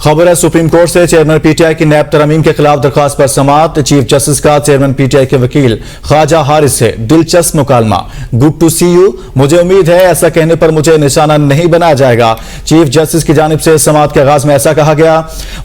खबर है supreme court से चेयरमैन पीटीआई की नैब तरमीम के खिलाफ दरख्वास्त पर समाअत। चीफ जस्टिस का चेयरमैन पीटीआई के वकील ख्वाजा हारिस से दिलचस्प मुकालमा। गुड टू सी यू, मुझे उम्मीद है ऐसा कहने पर मुझे निशाना नहीं बनाया जाएगा। चीफ जस्टिस की जानिब से समाअत के आगाज में ऐसा कहा गया।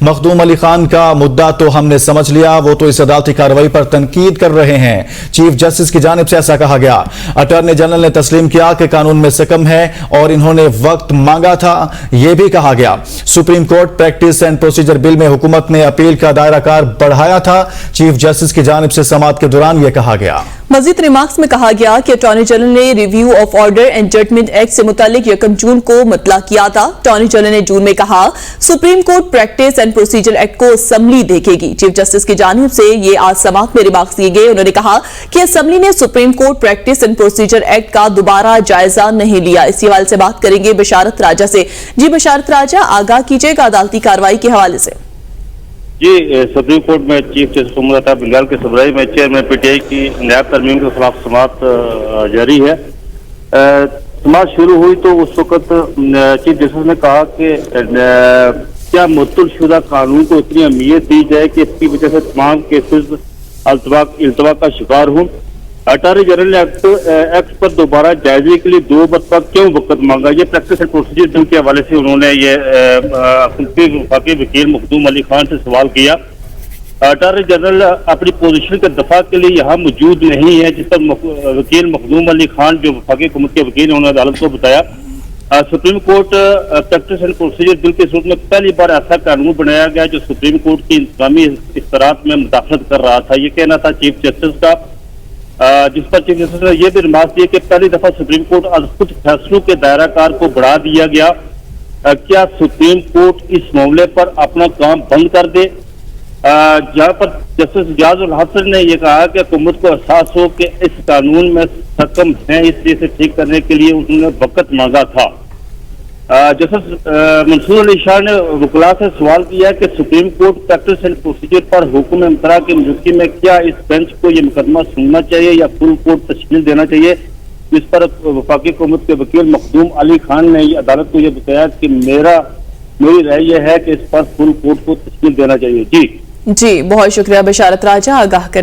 मखदूम अली खान का मुद्दा तो हमने समझ लिया, वो तो इस अदालती कार्रवाई पर तनकीद कर रहे हैं। चीफ जस्टिस की जानिब से ऐसा कहा गया। अटॉर्नी जनरल ने तस्लीम किया कि कानून में सिकम है और इन्होंने वक्त मांगा था। यह भी कहा गया supreme court practice and procedure bill में हुकूमत ने अपील का दायराकार बढ़ाया था। चीफ जस्टिस की जानिब से समाअत के दौरान यह कहा गया। मजीद रिमार्क्स में कहा गया कि अटॉर्नी जनरल ने review of order and judgment act से मुतालिक 1 जून को मुतला किया था। अटॉर्नी जनरल ने जून में कहा supreme court practice and procedure act को असम्बली देखेगी। चीफ जस्टिस की जानिब से ये आज समाअत में रिमार्क्स दिए गए। उन्होंने कहा कि असम्बली ने supreme court practice and procedure act का दोबारा जायजा नहीं लिया। इसी हवाले से बात करेंगे बशारत राजा से। जी बशारत राजा, आगाह कीजिएगा अदालती कार्रवाई के हवाले से। जी, सुप्रीम कोर्ट में चीफ जस्टिस उमर अता बंगाल के सरबराही में चेयरमैन पीटीआई की नैब तरमीम के खिलाफ समाअत जारी है। समाअत शुरू हुई तो उस वक्त चीफ जस्टिस ने कहा कि क्या मुअत्तलशुदा कानून को इतनी अहमियत दी जाए कि इसकी वजह से तमाम केसेस इल्तवा का शिकार हों। अटॉर्नी जनरल ने एक्ट पर दोबारा जायजे के लिए 2 मरतबा क्यों वक्त मांगा। ये प्रैक्टिस एंड प्रोसीजर बिल के हवाले से उन्होंने ये वफाकी वकील मखदूम अली खान से सवाल किया। अटॉर्नी जनरल अपनी पोजीशन के दफा के लिए यहाँ मौजूद नहीं है, जिस पर वकील मखदूम अली खान जो वफाकी हुकूमत के वकील उन्होंने अदालत को बताया supreme court practice and procedure bill के सूरत में पहली बार ऐसा कानून बनाया गया जो सुप्रीम कोर्ट की इंतजामी इख्तियारात में मुदाखलत कर रहा था। ये कहना था चीफ जस्टिस का, जिस पर चीफ जस्टिस ने यह भी रिमार्क दिया कि पहली दफा सुप्रीम कोर्ट आज कुछ फैसलों के दायराकार को बढ़ा दिया गया। क्या सुप्रीम कोर्ट इस मामले पर अपना काम बंद कर दे? जहां पर जस्टिस रियाजुल हसन ने यह कहा कि हुकूमत को एहसास हो कि इस कानून में सकम है, इसलिए इसे ठीक करने के लिए उन्होंने वक्त मांगा था। जस्टिस मंसूर अली शाह ने वकला से सवाल किया कि supreme court practice and procedure पर हुक्म इम्तरा की मौजूदगी में क्या इस बेंच को यह मुकदमा सुनना चाहिए या फुल कोर्ट तश्कील देना चाहिए। इस पर वफाकी हुकूमत के वकील मखदूम अली खान ने अदालत को यह बताया कि मेरी राय यह है कि इस पर फुल कोर्ट को तश्कील देना चाहिए। जी, बहुत शुक्रिया बशारत राजा आगाह करने